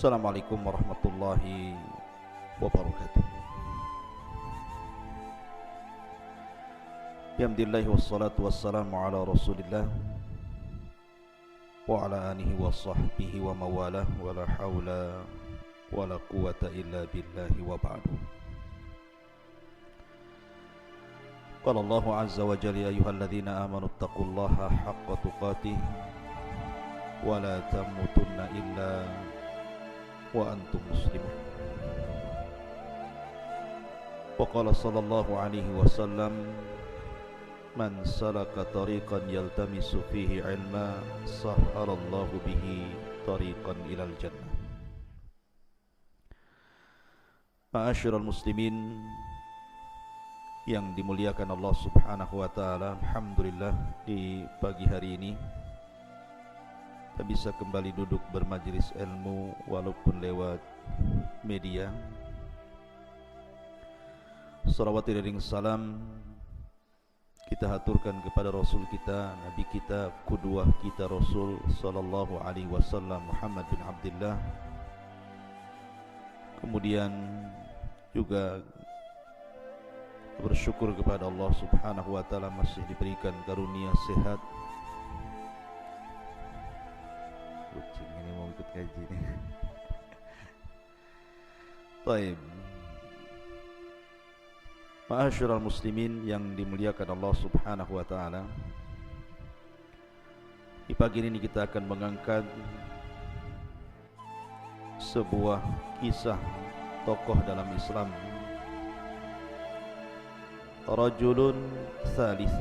Assalamualaikum warahmatullahi wabarakatuh. Alhamdulillah wassalatu wassalamu ala Rasulillah wa ala alihi wa sahbihi wa mawalah wa la hawla wa la quwata illa billahi wa ba'du. Qala Allah azza wa jalla ya ayyuhalladzina amanu taqullaha haqqa tuqatih wa la tamutunna illa wa antum muslimun. Wa qala sallallahu alaihi wasallam man salaka tariqan yaltamisu fihi ilma sahhalallahu bihi tariqan ilal jannah. Ma'asyiral muslimin yang dimuliakan Allah Subhanahu wa taala, alhamdulillah di pagi hari ini kita bisa kembali duduk bermajlis ilmu walaupun lewat media. Salawat iring salam kita haturkan kepada Rasul kita, Nabi kita, qudwah kita Rasul sallallahu alaihi wasallam Muhammad bin Abdullah. Kemudian juga bersyukur kepada Allah Subhanahu wa taala masih diberikan karunia sehat. Kucing ini mau ikut kaji nih. Baik. Ma'asyiral muslimin yang dimuliakan Allah Subhanahu wa taala. Di pagi ini kita akan mengangkat sebuah kisah tokoh dalam Islam. Rajulun thalith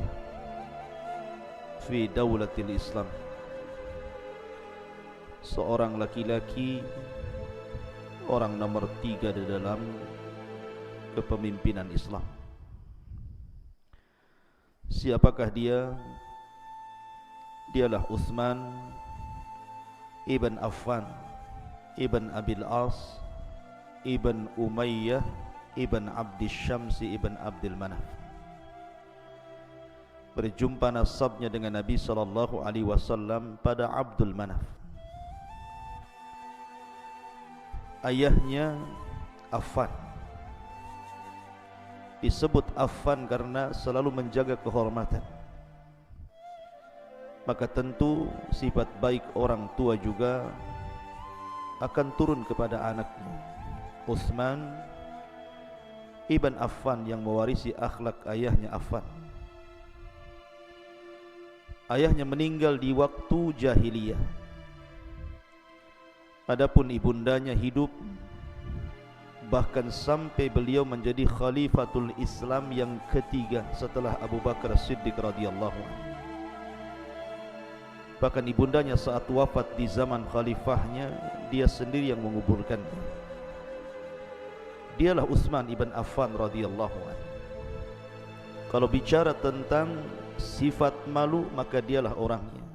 fi daulatil Islam. Seorang laki-laki, orang nomor 3 di dalam kepemimpinan Islam. Siapakah dia? Dialah Utsman ibn Affan ibn Abil As ibn Umayyah ibn Abdis Syamsi ibn Abdul Manaf. Berjumpa nasabnya dengan Nabi sallallahu alaihi wasallam pada Abdul Manaf. Ayahnya Affan. Disebut Affan karena selalu menjaga kehormatan. Maka tentu sifat baik orang tua juga akan turun kepada anaknya. Utsman ibn Affan yang mewarisi akhlak ayahnya Affan. Ayahnya meninggal di waktu jahiliyah. Adapun ibundanya hidup bahkan sampai beliau menjadi khalifatul Islam yang ketiga setelah Abu Bakar Siddiq radhiyallahu anhu. Bahkan ibundanya saat wafat di zaman khalifahnya, dia sendiri yang menguburkannya. Dialah Utsman ibn Affan radhiyallahu anhu. Kalau bicara tentang sifat malu, maka dialah orangnya.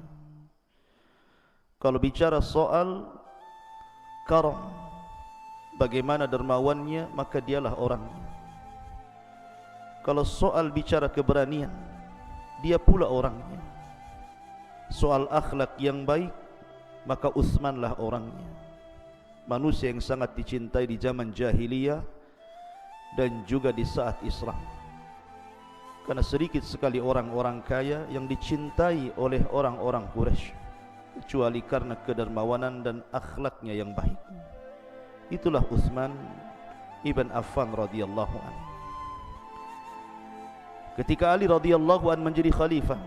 Kalau bicara soal karam, bagaimana dermawannya, maka dialah orangnya. Kalau soal bicara keberanian, dia pula orangnya. Soal akhlak yang baik, maka Utsmanlah orangnya. Manusia yang sangat dicintai di zaman jahiliyah dan juga di saat Islam. Karena sedikit sekali orang-orang kaya yang dicintai oleh orang-orang Quraisy, kecuali karena kedermawanan dan akhlaknya yang baik. Itulah Utsman ibn Affan radhiyallahu anhu. Ketika Ali radhiyallahu anhu menjadi khalifah,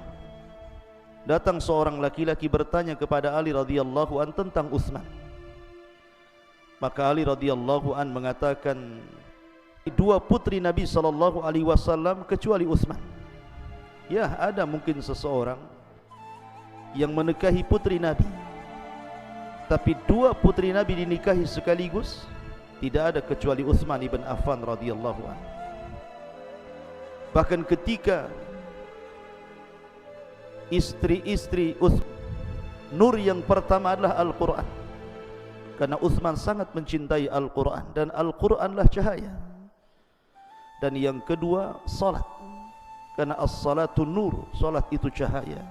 datang seorang laki-laki bertanya kepada Ali radhiyallahu anhu tentang Utsman. Maka Ali radhiyallahu anhu mengatakan, dua putri Nabi sallallahu alaihi wasallam kecuali Utsman. Ya, ada mungkin seseorang yang menikahi putri Nabi, tapi dua putri Nabi dinikahi sekaligus, tidak ada kecuali Utsman ibn Affan radhiyallahu anhu. Bahkan ketika istri-istri Utsman, nur yang pertama adalah Al-Quran, karena Utsman sangat mencintai Al-Quran dan Al-Quranlah cahaya. Dan yang kedua salat, karena as-salatu nur, salat itu cahaya.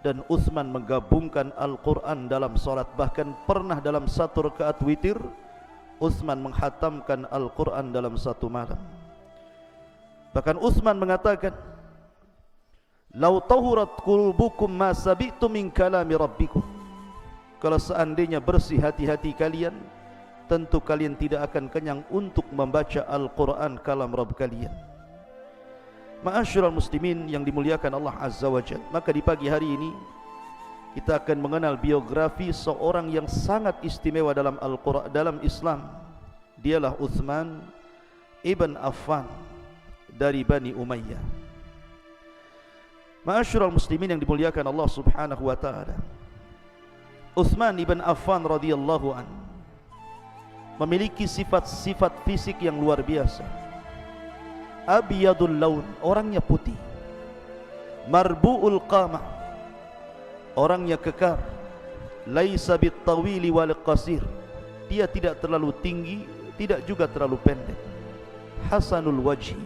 dan Utsman menggabungkan Al-Quran dalam salat. Bahkan pernah dalam satu rakaat witir Utsman menghatamkan Al-Quran dalam satu malam. Bahkan Utsman mengatakan, "Lau tahurat qulubukum ma sabitu min kalami rabbikum." Kalau seandainya bersih hati-hati kalian, tentu kalian tidak akan kenyang untuk membaca Al-Quran kalam Rabb kalian. Ma'asyiral muslimin yang dimuliakan Allah Azza wa Jalla, maka di pagi hari ini kita akan mengenal biografi seorang yang sangat istimewa dalam Al-Quran, dalam Islam. Dialah Utsman ibn Affan dari Bani Umayyah. Ma'asyiral muslimin yang dimuliakan Allah Subhanahu wa taala, Utsman ibn Affan radhiyallahu an memiliki sifat-sifat fisik yang luar biasa. Abyadul laun, orangnya putih. Marbu'ul qamah, orangnya kekar. Laisa bittawili wal qasir, dia tidak terlalu tinggi, tidak juga terlalu pendek. Hasanul wajhi,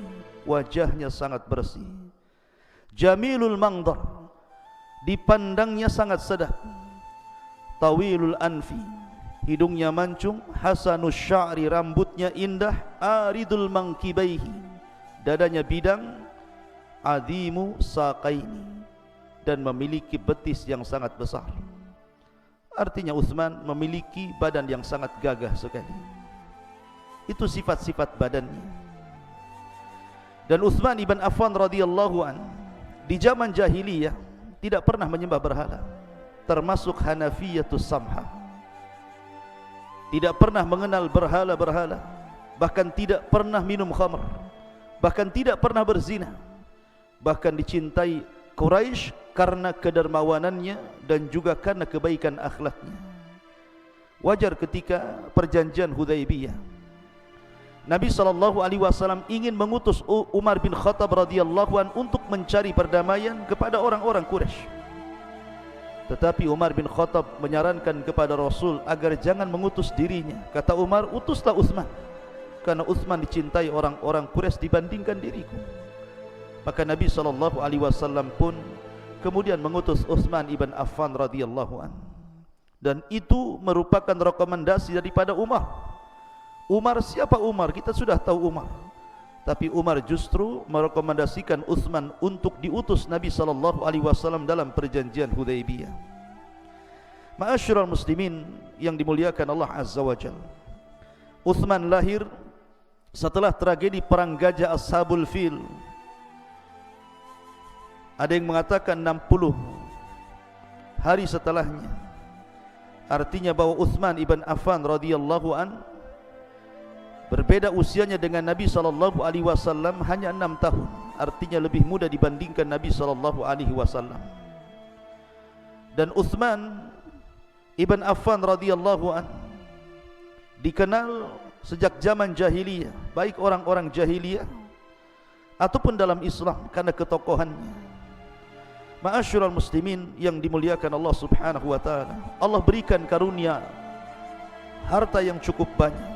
wajahnya sangat bersih. Jamilul mangdar, dipandangnya sangat sedap. Tawilul anfi, hidungnya mancung. Hasanus sya'ri, rambutnya indah. Aridul mangkibaihi, dadanya bidang. Azimu saqaini, dan memiliki betis yang sangat besar. Artinya Utsman memiliki badan yang sangat gagah sekali. Itu sifat-sifat badannya. Dan Utsman ibn Affan radhiyallahu an di zaman jahiliyah tidak pernah menyembah berhala, termasuk Hanafiyatus Samha. Tidak pernah mengenal berhala-berhala, bahkan tidak pernah minum khamr, bahkan tidak pernah berzina. Bahkan dicintai Quraisy karena kedermawanannya dan juga karena kebaikan akhlaknya. Wajar ketika perjanjian Hudaybiyah, Nabi SAW ingin mengutus Umar bin Khattab radhiyallahu an untuk mencari perdamaian kepada orang-orang Quraisy. Tetapi Umar bin Khattab menyarankan kepada Rasul agar jangan mengutus dirinya. Kata Umar, utuslah Utsman, karena Utsman dicintai orang-orang Quraisy dibandingkan diriku. Maka Nabi SAW pun kemudian mengutus Utsman ibn Affan radhiyallahu an. Dan itu merupakan rekomendasi daripada Umar. Umar, siapa Umar? Kita sudah tahu Umar. Tapi Umar justru merekomendasikan Utsman untuk diutus Nabi SAW dalam perjanjian Hudaybiyah. Ma'asyiral muslimin yang dimuliakan Allah Azza wa Jalla, Utsman lahir setelah tragedi perang gajah Ashabul Fil. Ada yang mengatakan 60 hari setelahnya. Artinya bahwa Utsman ibn Affan radhiyallahu an berbeda usianya dengan Nabi SAW hanya 6 tahun. Artinya lebih muda dibandingkan Nabi SAW. Dan Utsman ibn Affan radhiyallahu an dikenal sejak zaman jahiliyah, baik orang-orang jahiliyah ataupun dalam Islam, karena ketokohannya. Ma'asyiral muslimin yang dimuliakan Allah Subhanahu wa taala, Allah berikan karunia harta yang cukup banyak,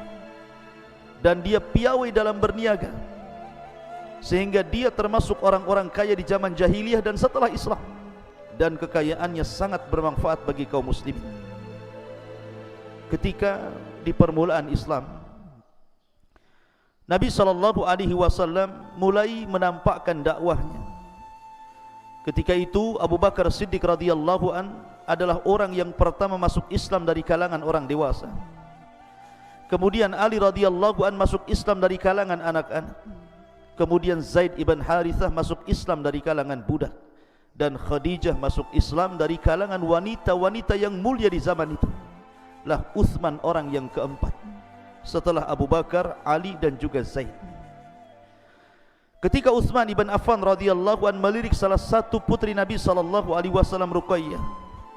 dan dia piawai dalam berniaga, sehingga dia termasuk orang-orang kaya di zaman jahiliyah dan setelah Islam, dan kekayaannya sangat bermanfaat bagi kaum muslimin. Ketika di permulaan Islam, Nabi SAW mulai menampakkan dakwahnya. Ketika itu Abu Bakar Siddiq radhiyallahu an adalah orang yang pertama masuk Islam dari kalangan orang dewasa. Kemudian Ali radhiyallahu an masuk Islam dari kalangan anak-anak. Kemudian Zaid ibn Harithah masuk Islam dari kalangan budak. Dan Khadijah masuk Islam dari kalangan wanita-wanita yang mulia di zaman itu. Lah Utsman orang yang keempat setelah Abu Bakar, Ali dan juga Zaid. Ketika Utsman ibn Affan radhiyallahu an melirik salah satu putri Nabi SAW, Ruqayyah,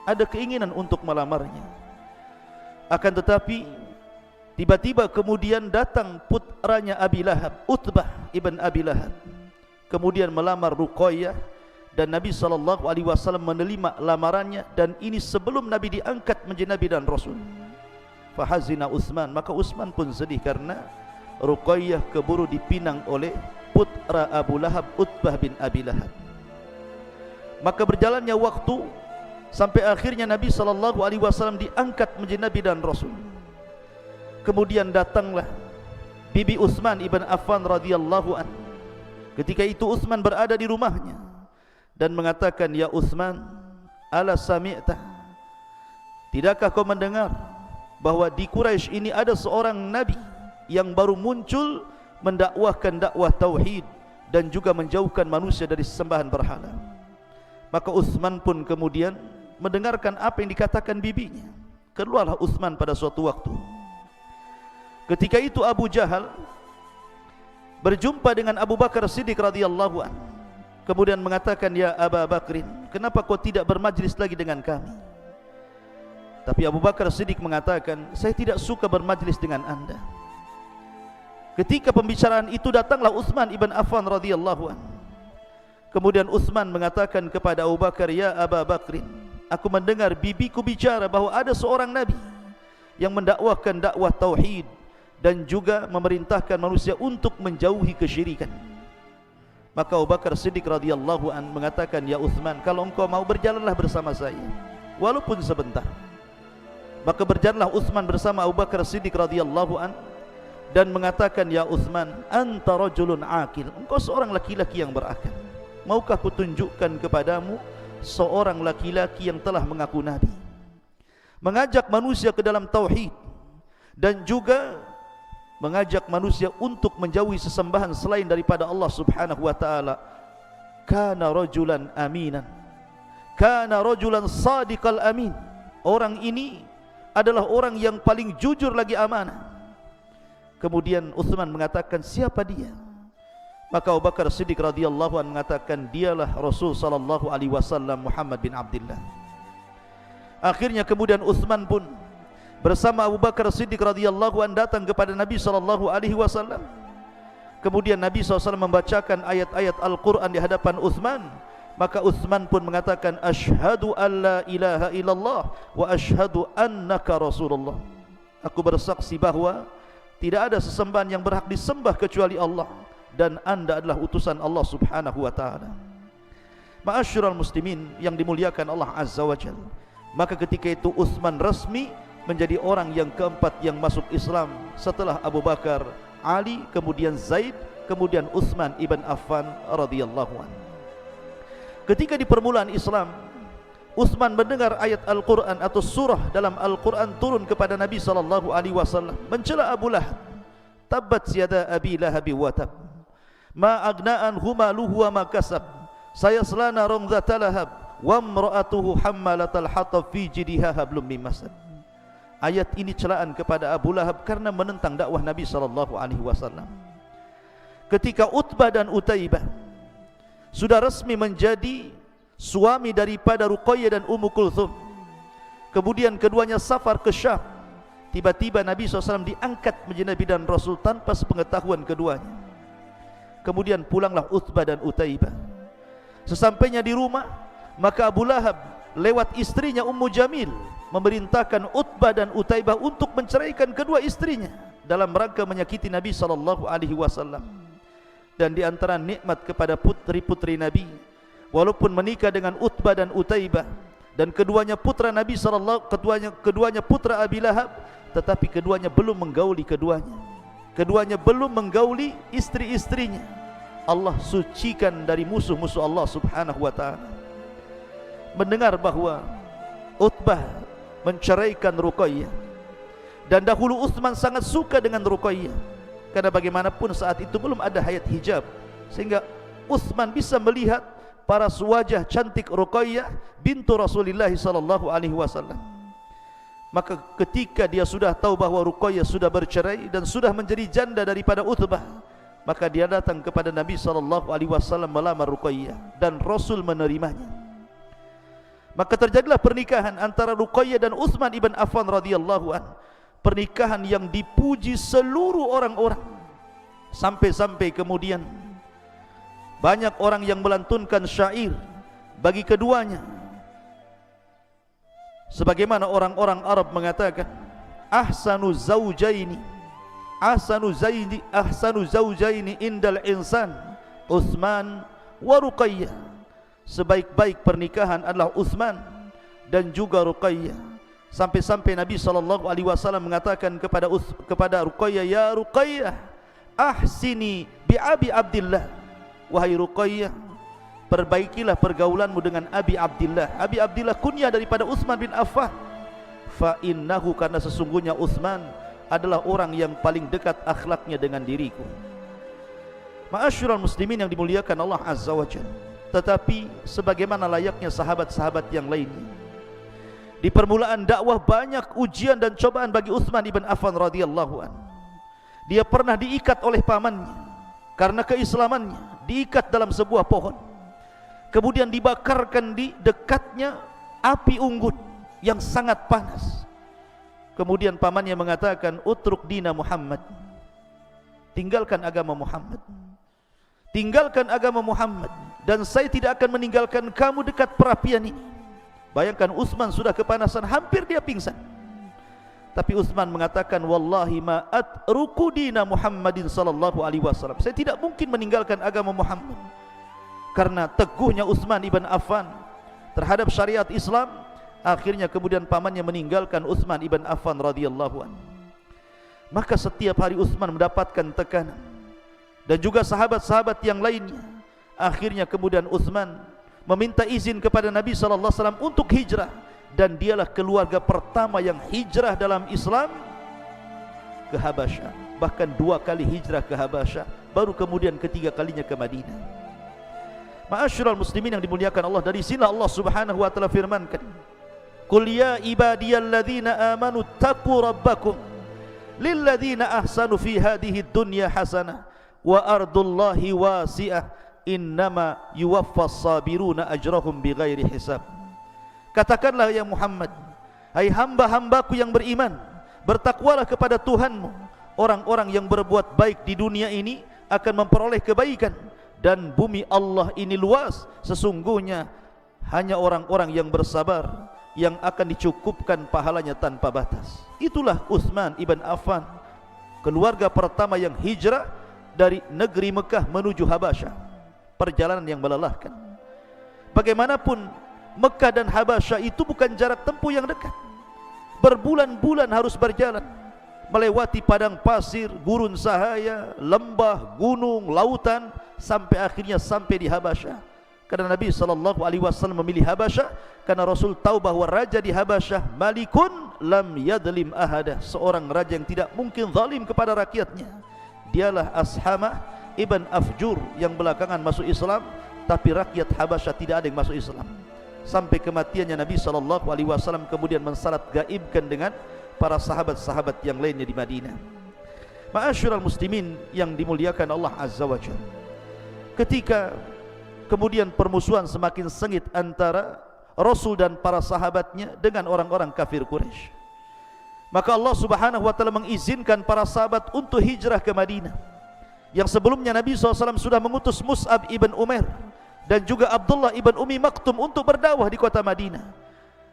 ada keinginan untuk melamarnya. Akan tetapi tiba-tiba kemudian datang putranya Abi Lahab, Utbah ibn Abi Lahab, kemudian melamar Ruqayyah, dan Nabi SAW menerima lamarannya, dan ini sebelum Nabi diangkat menjadi Nabi dan Rasul. Fahazina Utsman, maka Utsman pun sedih karena Ruqayyah keburu dipinang oleh putra Abu Lahab, Utbah bin Abi Lahab. Maka berjalannya waktu, sampai akhirnya Nabi SAW diangkat menjadi Nabi dan Rasul. Kemudian datanglah Bibi Utsman ibn Affan radhiyallahu an. Ketika itu Utsman berada di rumahnya dan mengatakan, "Ya Utsman, ala sami'ta? Tidakkah kau mendengar bahwa di Quraisy ini ada seorang nabi yang baru muncul mendakwahkan dakwah tauhid dan juga menjauhkan manusia dari sembahan berhala?" Maka Utsman pun kemudian mendengarkan apa yang dikatakan bibinya. Keluarlah Utsman pada suatu waktu. Ketika itu Abu Jahal berjumpa dengan Abu Bakar Siddiq radhiyallahu an. Kemudian mengatakan, "Ya Abu Bakrin, kenapa kau tidak bermajlis lagi dengan kami?" Tapi Abu Bakar Siddiq mengatakan, "Saya tidak suka bermajlis dengan anda." Ketika pembicaraan itu datanglah Utsman ibn Affan radhiyallahu an. Kemudian Utsman mengatakan kepada Abu Bakar, "Ya Abu Bakrin, aku mendengar bibiku bicara bahwa ada seorang nabi yang mendakwahkan dakwah tauhid dan juga memerintahkan manusia untuk menjauhi kesyirikan." Maka Abu Bakar Siddiq radhiyallahu an mengatakan, "Ya Utsman, kalau engkau mau berjalanlah bersama saya walaupun sebentar." Maka berjalanlah Utsman bersama Abu Bakar Siddiq radhiyallahu an dan mengatakan, "Ya Utsman, anta rajulun aqil." Engkau seorang laki-laki yang berakal. Maukah kutunjukkan kepadamu seorang laki-laki yang telah mengaku nabi, mengajak manusia ke dalam tauhid dan juga mengajak manusia untuk menjauhi sesembahan selain daripada Allah Subhanahu wa taala. Kana rajulan aminan, kana rajulan sadiqal amin. Orang ini adalah orang yang paling jujur lagi amanah. Kemudian Utsman mengatakan, "Siapa dia?" Maka Abu Bakar Siddiq radhiyallahu anhu mengatakan, "Dialah Rasul sallallahu alaihi wasallam Muhammad bin Abdullah." Akhirnya kemudian Utsman pun bersama Abu Bakar Siddiq radhiyallahu an datang kepada Nabi sallallahu alaihi wasallam. Kemudian Nabi SAW membacakan ayat-ayat Al-Quran di hadapan Utsman. Maka Utsman pun mengatakan, "Asyhadu an la ilaha illallah wa asyhadu annaka Rasulullah." Aku bersaksi bahwa tidak ada sesembahan yang berhak disembah kecuali Allah dan anda adalah utusan Allah Subhanahu wa taala. Ma'asyiral muslimin yang dimuliakan Allah Azza wa Jalla. Maka ketika itu Utsman resmi menjadi orang yang keempat yang masuk Islam setelah Abu Bakar, Ali, kemudian Zaid, kemudian Utsman ibn Affan radhiyallahu anhu. Ketika di permulaan Islam, Utsman mendengar ayat Al-Quran atau surah dalam Al-Quran turun kepada Nabi SAW mencela Abu Lahab. "Tabbat yada abi lahabi wa tab, ma agna'an humaluhu wa ma kasab, sayasla narun dzata lahab, wa imra'atuhu hammalatal hatab fi jidha hablum min masad." Ayat ini celaan kepada Abu Lahab karena menentang dakwah Nabi SAW. Ketika Utbah dan Utaibah sudah resmi menjadi suami daripada Ruqayyah dan Ummu Kulthum, kemudian keduanya safar ke Syam, tiba-tiba Nabi SAW diangkat menjadi Nabi dan Rasul tanpa sepengetahuan keduanya. Kemudian pulanglah Utbah dan Utaibah. Sesampainya di rumah, maka Abu Lahab lewat istrinya Ummu Jamil memerintahkan Utbah dan Utaibah untuk menceraikan kedua istrinya dalam rangka menyakiti Nabi SAW. Dan di antara nikmat kepada putri-putri Nabi, walaupun menikah dengan Utbah dan Utaibah dan keduanya putra Nabi keduanya putra Abi Lahab, tetapi keduanya belum menggauli keduanya belum menggauli istri-istrinya. Allah sucikan dari musuh-musuh Allah Subhanahu wa taala. Mendengar bahwa Utbah menceraikan Ruqayyah, dan dahulu Utsman sangat suka dengan Ruqayyah karena bagaimanapun saat itu belum ada hayat hijab, sehingga Utsman bisa melihat paras wajah cantik Ruqayyah bintu Rasulullah sallallahu alaihi wasallam. Maka ketika dia sudah tahu bahwa Ruqayyah sudah bercerai dan sudah menjadi janda daripada Utbah, maka dia datang kepada Nabi sallallahu alaihi wasallam melamar Ruqayyah dan Rasul menerimanya. Maka terjadilah pernikahan antara Ruqayyah dan Utsman ibn Affan radhiyallahu an. Pernikahan yang dipuji seluruh orang-orang, sampai-sampai kemudian banyak orang yang melantunkan syair bagi keduanya. Sebagaimana orang-orang Arab mengatakan, ahsanu zaujaini indal insan Utsman wa Ruqayyah. Sebaik-baik pernikahan adalah Utsman dan juga Ruqayyah. Sampai-sampai Nabi SAW mengatakan kepada Ruqayyah, ya Ruqayyah, ahsini bi Abi Abdillah. Wahai Ruqayyah, perbaikilah pergaulanmu dengan Abi Abdillah. Abi Abdillah kunyah daripada Utsman bin Affan. Fa innahu, karena sesungguhnya Utsman adalah orang yang paling dekat akhlaknya dengan diriku. Ma'asyiral muslimin yang dimuliakan Allah Azza wa Jalla. Tetapi sebagaimana layaknya sahabat-sahabat yang lainnya, di permulaan dakwah banyak ujian dan cobaan bagi Utsman ibn Affan radhiyallahu anhu. Dia pernah diikat oleh pamannya karena keislamannya, diikat dalam sebuah pohon. Kemudian dibakarkan di dekatnya api unggun yang sangat panas. Kemudian pamannya mengatakan, utruk dina Muhammad, tinggalkan agama Muhammad, tinggalkan agama Muhammad, dan saya tidak akan meninggalkan kamu dekat perapian ini. Bayangkan, Utsman sudah kepanasan, hampir dia pingsan. Tapi Utsman mengatakan, wallahi ma atruku dina Muhammadin sallallahu alaihi wasallam, saya tidak mungkin meninggalkan agama Muhammad. Karena teguhnya Utsman ibn Affan terhadap syariat Islam, akhirnya kemudian pamannya meninggalkan Utsman ibn Affan radhiyallahu anhu. Maka setiap hari Utsman mendapatkan tekanan, dan juga sahabat-sahabat yang lainnya. Akhirnya kemudian Utsman meminta izin kepada Nabi SAW untuk hijrah, dan dialah keluarga pertama yang hijrah dalam Islam ke Habasyah. Bahkan 2 kali hijrah ke Habasyah, baru kemudian ketiga kalinya ke Madinah. Ma'asyiral muslimin yang dimuliakan Allah, dari sini Allah Subhanahu wa taala firmankan, qul ya ibadiyalladzina amanu taqu rabbakum lilladzina ahsanu fi hadhihi dunya hasanah wa ardullahi wasi'ah innama yuwaffas sabiruna ajrahum bighairi hisab. Katakanlah ya Muhammad, hai hamba-hambaku yang beriman, bertakwalah kepada Tuhanmu. Orang-orang yang berbuat baik di dunia ini akan memperoleh kebaikan, dan bumi Allah ini luas. Sesungguhnya hanya orang-orang yang bersabar yang akan dicukupkan pahalanya tanpa batas. Itulah Utsman ibn Affan, keluarga pertama yang hijrah dari negeri Mekah menuju Habasyah. Perjalanan yang melelahkan. Bagaimanapun Mekah dan Habasyah itu bukan jarak tempuh yang dekat. Berbulan-bulan harus berjalan, melewati padang pasir, gurun sahaya, lembah, gunung, lautan, sampai akhirnya sampai di Habasyah. Karena Nabi SAW memilih Habasyah karena Rasul tahu bahwa raja di Habasyah malikun lam yadlim ahada, seorang raja yang tidak mungkin zalim kepada rakyatnya. Dialah Ashamah ibn Afjur yang belakangan masuk Islam, tapi rakyat Habasyah tidak ada yang masuk Islam. Sampai kematiannya Nabi SAW kemudian mensalat gaibkan dengan para sahabat-sahabat yang lainnya di Madinah. Ma'asyiral muslimin yang dimuliakan Allah Azza wa Jalla, ketika kemudian permusuhan semakin sengit antara Rasul dan para sahabatnya dengan orang-orang kafir Quraisy, maka Allah Subhanahu wa taala mengizinkan para sahabat untuk hijrah ke Madinah. Yang sebelumnya Nabi SAW sudah mengutus Mus'ab ibn Umair dan juga Abdullah ibn Umi Maktum untuk berdakwah di kota Madinah.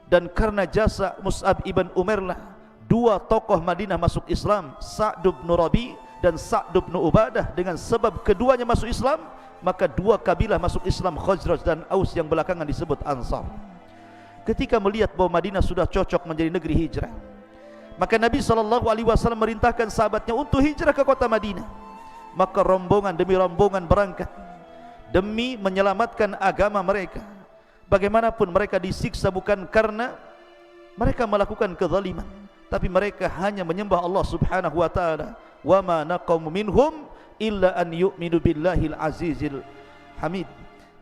Dan karena jasa Mus'ab ibn Umair lah 2 tokoh Madinah masuk Islam, Sa'd bin Rabi dan Sa'd bin Ubadah. Dengan sebab keduanya masuk Islam, maka 2 kabilah masuk Islam, Khazraj dan Aus, yang belakangan disebut Ansar. Ketika melihat bahwa Madinah sudah cocok menjadi negeri hijrah, maka Nabi SAW merintahkan sahabatnya untuk hijrah ke kota Madinah. Maka rombongan demi rombongan berangkat demi menyelamatkan agama mereka. Bagaimanapun mereka disiksa bukan karena mereka melakukan kezaliman, tapi mereka hanya menyembah Allah Subhanahu wa taala. Wa ma naqamu minhum illa an yu'minu billahil azizil hamid.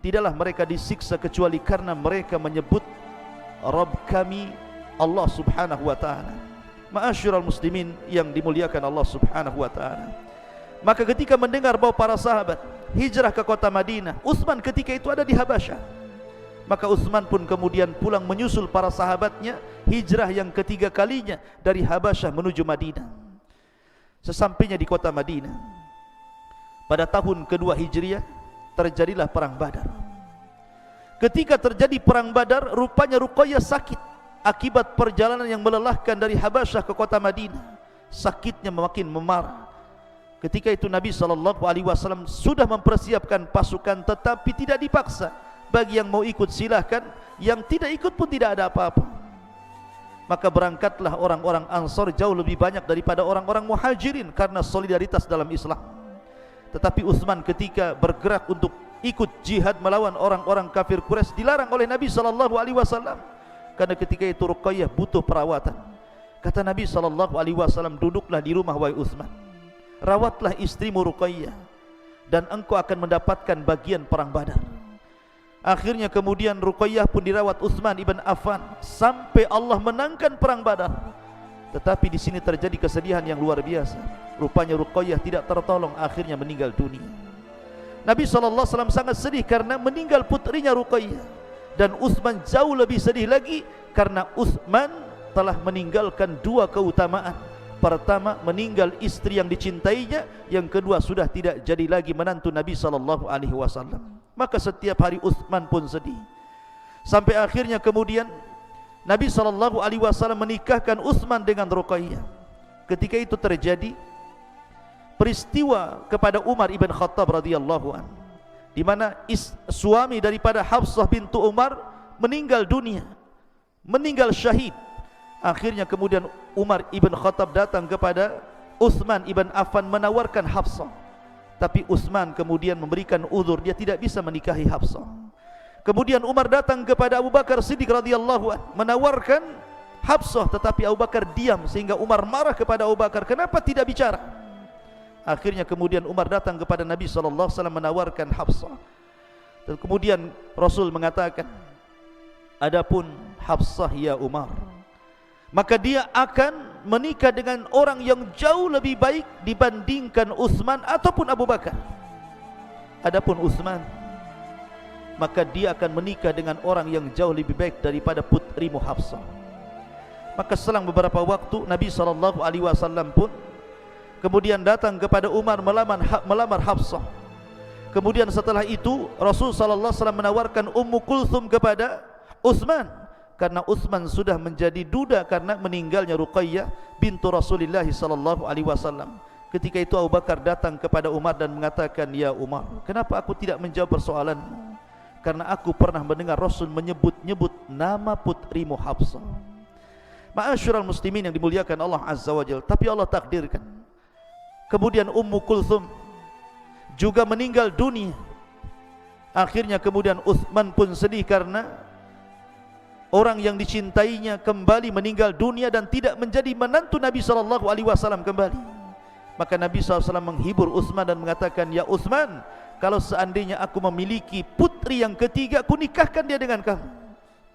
Tidaklah mereka disiksa kecuali karena mereka menyebut Rabb kami Allah Subhanahu wa taala. Ma'asyiral muslimin yang dimuliakan Allah Subhanahu wa taala, maka ketika mendengar bahwa para sahabat hijrah ke kota Madinah, Utsman ketika itu ada di Habasyah, maka Utsman pun kemudian pulang menyusul para sahabatnya, hijrah yang ketiga kalinya dari Habasyah menuju Madinah. Sesampainya di kota Madinah, pada tahun kedua Hijriah, terjadilah perang Badar. Ketika terjadi perang Badar, rupanya Ruqayyah sakit akibat perjalanan yang melelahkan dari Habasyah ke kota Madinah. Sakitnya makin memarah. Ketika itu Nabi SAW sudah mempersiapkan pasukan, tetapi tidak dipaksa. Bagi yang mau ikut silahkan, yang tidak ikut pun tidak ada apa-apa. Maka berangkatlah orang-orang Ansar jauh lebih banyak daripada orang-orang Muhajirin karena solidaritas dalam Islam. Tetapi Utsman ketika bergerak untuk ikut jihad melawan orang-orang kafir Quraisy dilarang oleh Nabi SAW, karena ketika itu Ruqayyah butuh perawatan. Kata Nabi SAW, duduklah di rumah wahai Utsman, rawatlah istrimu Ruqayyah, dan engkau akan mendapatkan bagian perang Badar. Akhirnya kemudian Ruqayyah pun dirawat Utsman ibn Affan sampai Allah menangkan perang Badar. Tetapi di sini terjadi kesedihan yang luar biasa. Rupanya Ruqayyah tidak tertolong, akhirnya meninggal dunia. Nabi SAW sangat sedih karena meninggal putrinya Ruqayyah, dan Utsman jauh lebih sedih lagi karena Utsman telah meninggalkan dua keutamaan. Pertama, meninggal istri yang dicintainya, yang kedua sudah tidak jadi lagi menantu Nabi SAW. Maka setiap hari Utsman pun sedih, sampai akhirnya kemudian Nabi SAW menikahkan Utsman dengan Ruqayyah. Ketika itu terjadi peristiwa kepada Umar ibn Khattab radhiyallahu an, di mana suami daripada Hafsah bintu Umar meninggal dunia, meninggal syahid. Akhirnya kemudian Umar ibn Khattab datang kepada Utsman ibn Affan menawarkan Hafsah, tapi Utsman kemudian memberikan uzur, dia tidak bisa menikahi Hafsah. Kemudian Umar datang kepada Abu Bakar Siddiq radhiyallahu an menawarkan Hafsah, tetapi Abu Bakar diam, sehingga Umar marah kepada Abu Bakar, kenapa tidak bicara? Akhirnya kemudian Umar datang kepada Nabi SAW menawarkan Hafsah. Dan kemudian Rasul mengatakan, adapun Hafsah ya Umar, maka dia akan menikah dengan orang yang jauh lebih baik dibandingkan Utsman ataupun Abu Bakar. Adapun Utsman, maka dia akan menikah dengan orang yang jauh lebih baik daripada putrimu Hafsah. Maka selang beberapa waktu Nabi SAW pun kemudian datang kepada Umar melamar Hafsah. Kemudian setelah itu Rasul SAW menawarkan Ummu Kulthum kepada Utsman, karena Utsman sudah menjadi duda karena meninggalnya Ruqayyah bintu Rasulullah SAW. Ketika itu Abu Bakar datang kepada Umar dan mengatakan, ya Umar, kenapa aku tidak menjawab persoalanmu? Karena aku pernah mendengar Rasul menyebut-nyebut nama putrimu Hafsah. Ma'asyiral muslimin yang dimuliakan Allah Azza wa Jalla, tapi Allah takdirkan kemudian Ummu Kulthum juga meninggal dunia. Akhirnya kemudian Utsman pun sedih karena orang yang dicintainya kembali meninggal dunia dan tidak menjadi menantu Nabi SAW kembali. Maka Nabi SAW menghibur Utsman dan mengatakan, ya Utsman, kalau seandainya aku memiliki putri yang ketiga, aku nikahkan dia dengan kamu.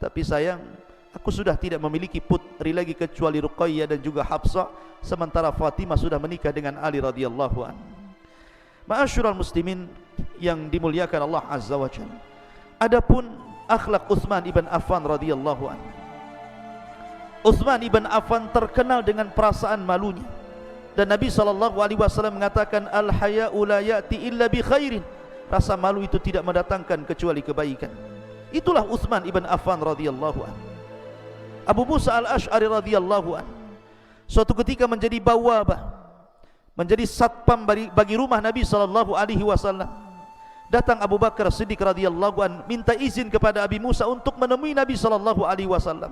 Tapi sayang, aku sudah tidak memiliki putri lagi kecuali Ruqayyah dan juga Hafsah, sementara Fatimah sudah menikah dengan Ali radhiyallahu anhu. Ma'asyiral muslimin yang dimuliakan Allah Azza wa Jalla, adapun akhlak Utsman ibn Affan radhiyallahu anhu. Utsman ibn Affan terkenal dengan perasaan malunya, dan Nabi SAW mengatakan, al-haya'u la ya'ti illa bi khairin. Rasa malu itu tidak mendatangkan kecuali kebaikan. Itulah Utsman ibn Affan radhiyallahu anhu. Abu Musa al-Ash'ari radhiyallahu anhu suatu ketika menjadi bawabah, menjadi satpam bagi rumah Nabi SAW. Datang Abu Bakar Siddiq radhiyallahu an minta izin kepada Abi Musa untuk menemui Nabi SAW.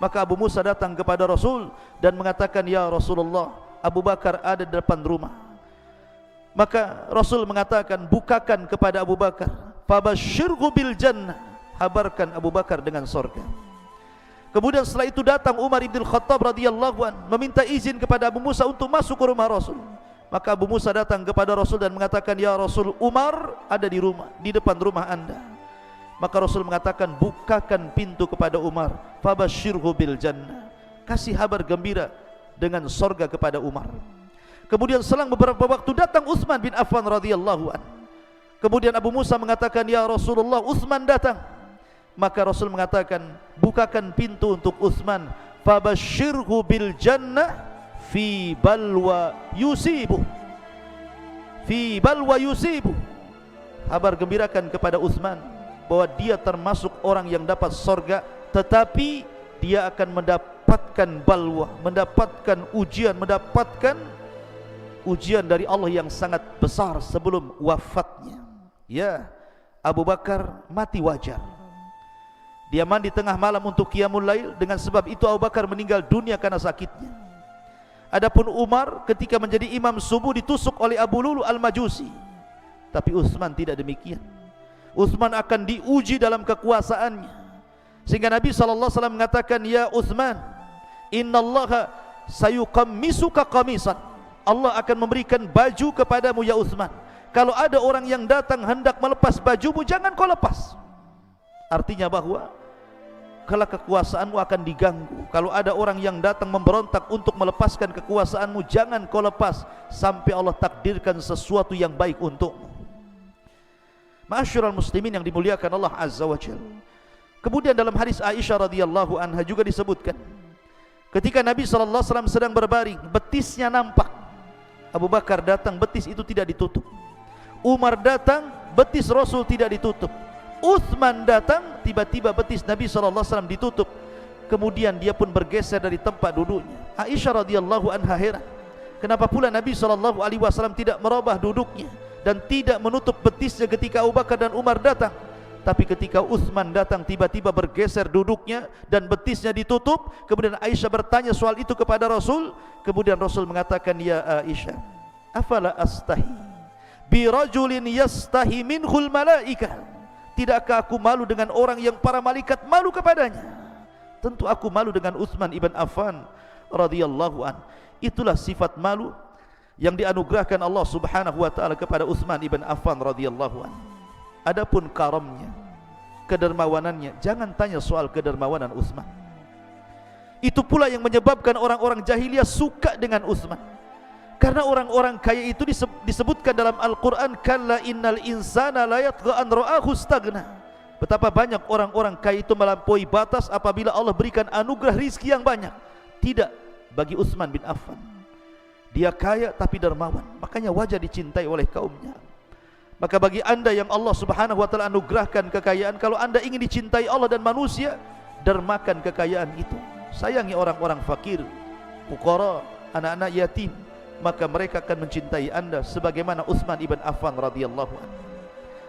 Maka Abu Musa datang kepada Rasul dan mengatakan, ya Rasulullah, Abu Bakar ada di depan rumah. Maka Rasul mengatakan, bukakan kepada Abu Bakar, fabasyirhu bil jannah, habarkan Abu Bakar dengan surga. Kemudian setelah itu datang Umar ibn Khattab radhiyallahu an meminta izin kepada Abu Musa untuk masuk ke rumah Rasul. Maka Abu Musa datang kepada Rasul dan mengatakan, ya Rasul, Umar ada di rumah, di depan rumah anda. Maka Rasul mengatakan, bukakan pintu kepada Umar, fabasyirhu bil jannah, kasih kabar gembira dengan sorga kepada Umar. Kemudian selang beberapa waktu datang Utsman bin Affan radhiyallahu an. Kemudian Abu Musa mengatakan, ya Rasulullah, Utsman datang. Maka Rasul mengatakan, bukakan pintu untuk Utsman, fabasyirhu bil jannah fi balwa yusibu, fi balwa yusibu, kabar gembirakan kepada Utsman bahwa dia termasuk orang yang dapat sorga, tetapi dia akan mendapatkan balwa, mendapatkan ujian, mendapatkan ujian dari Allah yang sangat besar sebelum wafatnya. Ya, Abu Bakar mati wajar, Dia mandi tengah malam untuk qiyamul lail, dengan sebab itu Abu Bakar meninggal dunia karena sakitnya. Adapun Umar ketika menjadi imam subuh ditusuk oleh Abu Lulu al-Majusi. Tapi Utsman tidak demikian. Utsman akan diuji dalam kekuasaannya, sehingga Nabi SAW mengatakan, ya Utsman, innallaha sayuqammisuka qamisan, Allah akan memberikan baju kepadamu ya Utsman. Kalau ada orang yang datang hendak melepas bajumu, jangan kau lepas. Artinya bahwa kalau kekuasaanmu akan diganggu, kalau ada orang yang datang memberontak untuk melepaskan kekuasaanmu, jangan kau lepas sampai Allah takdirkan sesuatu yang baik untukmu. Ma'asyiral muslimin yang dimuliakan Allah Azza wa Jalla. Kemudian dalam hadis Aisyah radhiyallahu anha juga disebutkan, ketika Nabi SAW sedang berbaring, betisnya nampak. Abu Bakar datang, betis itu tidak ditutup. Umar datang, betis Rasul tidak ditutup. Utsman datang, tiba-tiba betis Nabi SAW ditutup. Kemudian dia pun bergeser dari tempat duduknya. Aisyah radhiyallahu anha heran, kenapa pula Nabi SAW tidak merubah duduknya dan tidak menutup betisnya ketika Abu Bakar dan Umar datang. Tapi ketika Utsman datang, tiba-tiba bergeser duduknya dan betisnya ditutup. Kemudian Aisyah bertanya soal itu kepada Rasul. Kemudian Rasul mengatakan, ya Aisyah, afala astahi bi rajulin yastahi minhul malaikah, tidakkah aku malu dengan orang yang para malaikat malu kepadanya? Tentu aku malu dengan Utsman ibn Affan radhiyallahu an. Itulah sifat malu yang dianugerahkan Allah Subhanahu wa taala kepada Utsman ibn Affan radhiyallahu an. Adapun karamnya, kedermawanannya, jangan tanya soal kedermawanan Utsman. Itu pula yang menyebabkan orang-orang jahiliyah suka dengan Utsman. Karena orang-orang kaya itu disebutkan dalam Al-Quran, kalla innal insana la yatgha an ra'ahu istaghna. Betapa banyak orang-orang kaya itu melampaui batas apabila Allah berikan anugerah rizki yang banyak. Tidak bagi Utsman bin Affan. Dia kaya tapi dermawan, makanya wajar dicintai oleh kaumnya. Maka bagi anda yang Allah Subhanahu wa ta'ala anugerahkan kekayaan, kalau anda ingin dicintai Allah dan manusia, dermakan kekayaan itu. Sayangi orang-orang fakir, fuqara, anak-anak yatim, maka mereka akan mencintai anda sebagaimana Utsman ibn Affan radhiyallahu anhu.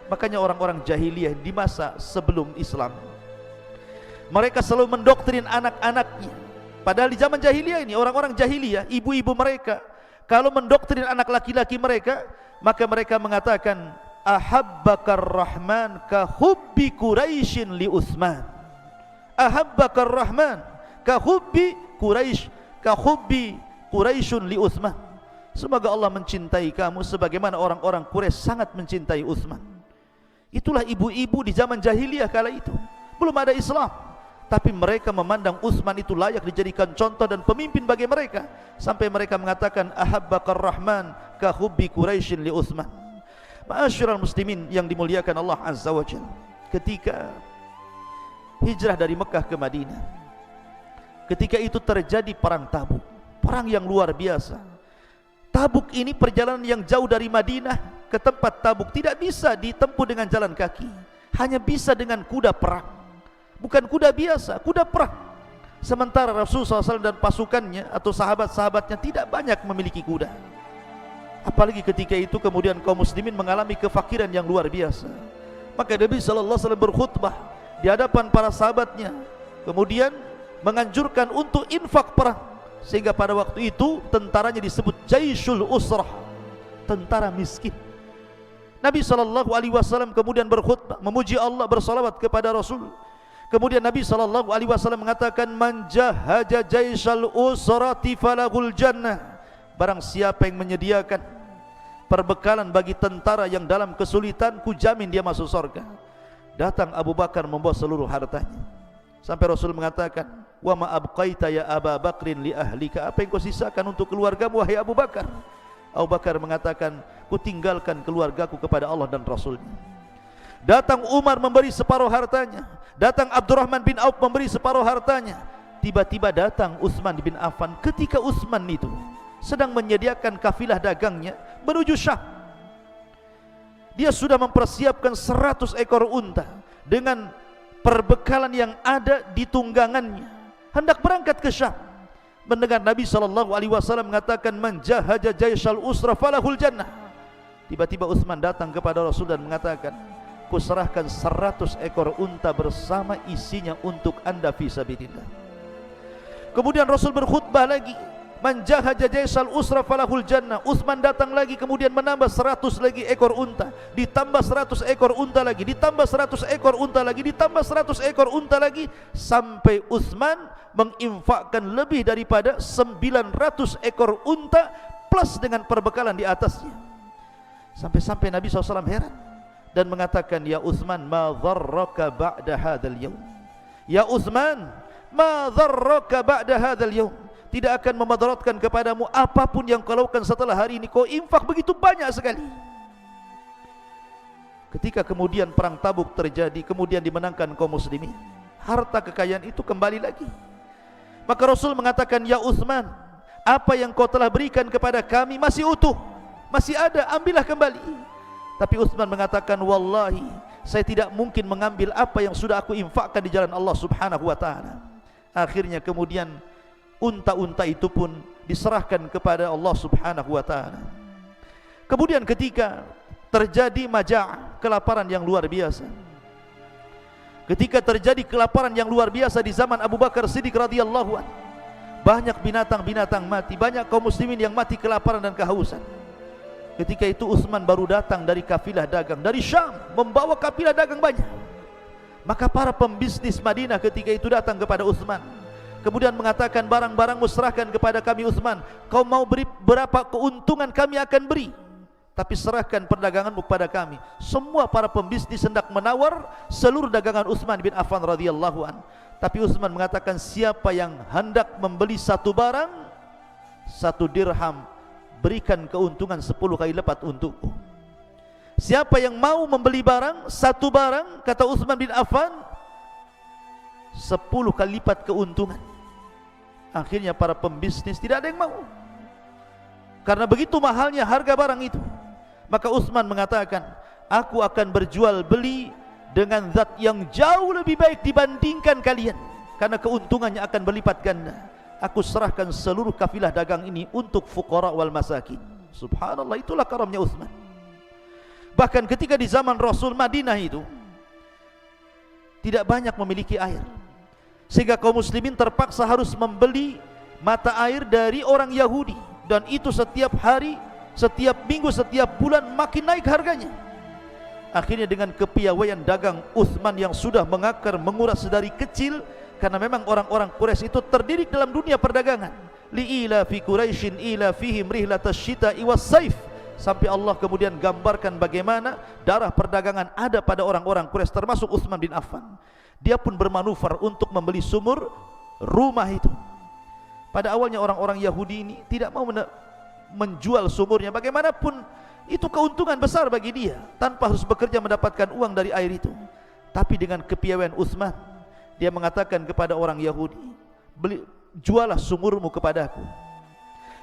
Makanya orang-orang jahiliyah di masa sebelum Islam, mereka selalu mendoktrin anak-anaknya. Padahal di zaman jahiliyah ini, orang-orang jahiliyah, ibu-ibu mereka kalau mendoktrin anak laki-laki mereka, maka mereka mengatakan, ahabbakar rahman ka hubbi Quraisyin li Utsman. Ahabbakar rahman ka hubbi Quraisy, ka hubbi Quraisyun li Utsman. Semoga Allah mencintai kamu sebagaimana orang-orang Quraisy sangat mencintai Utsman. Itulah ibu-ibu di zaman jahiliyah kala itu. Belum ada Islam, tapi mereka memandang Utsman itu layak dijadikan contoh dan pemimpin bagi mereka. Sampai mereka mengatakan, ahabbakar rahman ka hubbi Quraisyin li Utsman. Ma'asyiral muslimin yang dimuliakan Allah Azza wa Jalla, ketika hijrah dari Mekah ke Madinah, ketika itu terjadi perang Tabuk, perang yang luar biasa. Tabuk ini perjalanan yang jauh dari Madinah ke tempat Tabuk tidak bisa ditempuh dengan jalan kaki, hanya bisa dengan kuda perang. Bukan kuda biasa, kuda perang. Sementara Rasulullah SAW dan pasukannya atau sahabat-sahabatnya tidak banyak memiliki kuda. Apalagi ketika itu kemudian kaum muslimin mengalami kefakiran yang luar biasa. Maka Nabi SAW berkhutbah di hadapan para sahabatnya, kemudian menganjurkan untuk infak perang. Sehingga pada waktu itu tentaranya disebut Jaisul Usrah, tentara miskin. Nabi SAW kemudian berkhutbah, memuji Allah, bersalawat kepada Rasul. Kemudian Nabi SAW mengatakan, man jahaja jaisal usrati falahul jannah. Barang siapa yang menyediakan perbekalan bagi tentara yang dalam kesulitan, ku jamin dia masuk surga. Datang Abu Bakar membawa seluruh hartanya, sampai Rasul mengatakan, wa ma abqaita ya Aba Bakrin li ahlika, apa yang kau sisakan untuk keluargamu wahai Abu Bakar? Abu Bakar mengatakan, ku tinggalkan keluargaku kepada Allah dan Rasulnya. Datang Umar memberi separuh hartanya, datang Abdurrahman bin Auf memberi separuh hartanya. Tiba-tiba datang Utsman bin Affan. Ketika Utsman itu sedang menyediakan kafilah dagangnya menuju Syam, dia sudah mempersiapkan 100 ekor unta dengan perbekalan yang ada di tunggangannya, hendak berangkat ke Syam. Mendengar Nabi SAW mengatakan, man jahaja jaisal usra falahul jannah. Tiba-tiba Utsman datang kepada Rasul dan mengatakan, kuserahkan 100 ekor unta bersama isinya untuk anda fi sabilillah. Kemudian Rasul berkhutbah lagi, man jahaja jaisal usra falahul jannah. Utsman datang lagi, kemudian menambah 100 lagi ekor unta, ditambah 100 ekor unta lagi, ditambah 100 ekor unta lagi, ditambah 100 ekor unta lagi, sampai Utsman menginfakkan lebih daripada 900 ekor unta plus dengan perbekalan di atasnya. Sampai-sampai Nabi SAW heran dan mengatakan, ya Utsman, ma dharraka ba'da hadzal yaum. Ya Utsman, ma dharraka ba'da hadzal yaum. Tidak akan memadaratkan kepadamu apapun yang kau lakukan setelah hari ini. Kau infak begitu banyak sekali. Ketika kemudian perang Tabuk terjadi, kemudian dimenangkan kaum muslimin, harta kekayaan itu kembali lagi. Maka Rasul mengatakan, ya Utsman, apa yang kau telah berikan kepada kami masih utuh, masih ada, ambillah kembali. Tapi Utsman mengatakan, wallahi, saya tidak mungkin mengambil apa yang sudah aku infakkan di jalan Allah Subhanahu wa taala. Akhirnya kemudian unta-unta itu pun diserahkan kepada Allah Subhanahu wa taala. Kemudian ketika terjadi majaa', kelaparan yang luar biasa. Ketika terjadi kelaparan yang luar biasa di zaman Abu Bakar Siddiq radhiyallahu anhu, banyak binatang-binatang mati, banyak kaum muslimin yang mati kelaparan dan kehausan. Ketika itu Utsman baru datang dari kafilah dagang dari Syam, membawa kafilah dagang banyak. Maka para pembisnis Madinah ketika itu datang kepada Utsman, kemudian mengatakan, barang-barangmu serahkan kepada kami Utsman. Kau mau beri berapa keuntungan kami akan beri, tapi serahkan perdaganganmu kepada kami. Semua para pembisnis hendak menawar seluruh dagangan Utsman bin Affan radhiyallahu an. Tapi Utsman mengatakan, siapa yang hendak membeli satu barang, 1 dirham, berikan keuntungan 10 kali lipat untukku. Siapa yang mau membeli barang, satu barang, kata Utsman bin Affan, 10 kali lipat keuntungan. Akhirnya para pembisnis tidak ada yang mau, karena begitu mahalnya harga barang itu. Maka Utsman mengatakan, aku akan berjual beli dengan zat yang jauh lebih baik dibandingkan kalian, karena keuntungannya akan berlipat ganda. Aku serahkan seluruh kafilah dagang ini untuk fuqara wal masakin. Subhanallah, itulah karamnya Utsman. Bahkan ketika di zaman Rasul, Madinah itu tidak banyak memiliki air, sehingga kaum muslimin terpaksa harus membeli mata air dari orang Yahudi, dan itu setiap hari, setiap minggu, setiap bulan makin naik harganya. Akhirnya dengan kepiawaian dagang Utsman yang sudah mengakar menguras dari kecil, karena memang orang-orang Quraisy itu terdidik dalam dunia perdagangan. Li'ila fi Quraisyin ila fihim rihlatash syita'i was-saif. Sampai Allah kemudian gambarkan bagaimana darah perdagangan ada pada orang-orang Quraisy, termasuk Utsman bin Affan. Dia pun bermanuver untuk membeli sumur rumah itu. Pada awalnya orang-orang Yahudi ini tidak mau menjual sumurnya, bagaimanapun itu keuntungan besar bagi dia, tanpa harus bekerja mendapatkan uang dari air itu. Tapi dengan kepiawaian Utsman, dia mengatakan kepada orang Yahudi, jualah sumurmu kepadaku.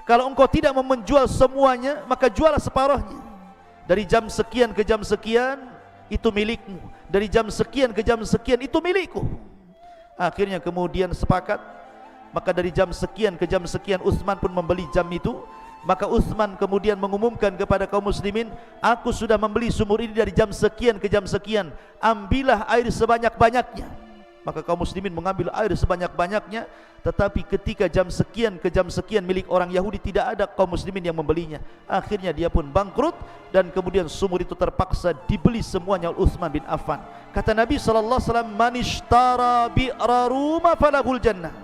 Kalau engkau tidak mau menjual semuanya, maka jualah separuhnya. Dari jam sekian ke jam sekian, itu milikmu. Dari jam sekian ke jam sekian, itu milikku. Akhirnya kemudian sepakat. Maka dari jam sekian ke jam sekian, Utsman pun membeli jam itu. Maka Utsman kemudian mengumumkan kepada kaum muslimin, aku sudah membeli sumur ini dari jam sekian ke jam sekian, ambillah air sebanyak-banyaknya. Maka kaum muslimin mengambil air sebanyak-banyaknya. Tetapi ketika jam sekian ke jam sekian milik orang Yahudi, tidak ada kaum muslimin yang membelinya. Akhirnya dia pun bangkrut, dan kemudian sumur itu terpaksa dibeli semuanya oleh Utsman bin Affan. Kata Nabi SAW, man ishtara bi'ra rumah falahul jannah.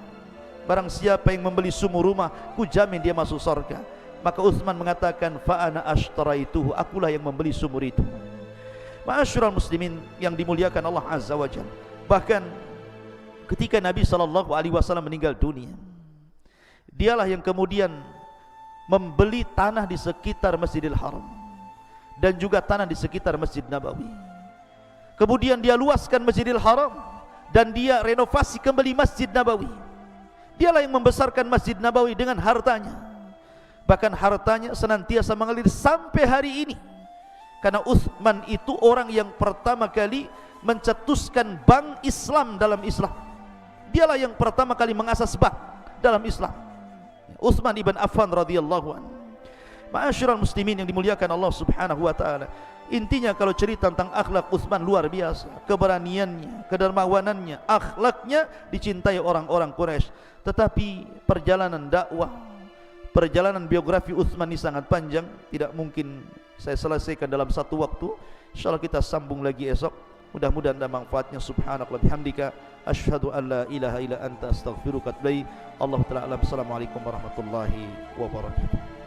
Barang siapa yang membeli sumur rumah, ku jamin dia masuk surga. Maka Utsman mengatakan, fa ana ashtaraituhu, akulah yang membeli sumur itu. Ma'asyiral muslimin yang dimuliakan Allah Azza wa Jalla. Bahkan ketika Nabi SAW meninggal dunia, dialah yang kemudian membeli tanah di sekitar Masjidil Haram dan juga tanah di sekitar Masjid Nabawi. Kemudian dia luaskan Masjidil Haram dan dia renovasi kembali Masjid Nabawi. Dialah yang membesarkan Masjid Nabawi dengan hartanya. Bahkan hartanya senantiasa mengalir sampai hari ini, karena Utsman itu orang yang pertama kali mencetuskan bank Islam dalam Islam. Dialah yang pertama kali mengasas bank dalam Islam, Utsman ibn Affan radhiyallahu anhu. Ma'asyiral muslimin yang dimuliakan Allah Subhanahu wa taala, Intinya kalau cerita tentang akhlak Utsman luar biasa, keberaniannya, kedermawanannya, akhlaknya dicintai orang-orang Quraisy. Tetapi perjalanan dakwah, perjalanan biografi Utsman ini sangat panjang, tidak mungkin saya selesaikan dalam satu waktu. Insyaallah kita sambung lagi esok. Mudah-mudahan ada manfaatnya. Subhanakallah bihamdika asyhadu an la ilaha illa anta astaghfiruka wa atubu ilaik. Allahu ta'ala alam. Assalamualaikum warahmatullahi wabarakatuh.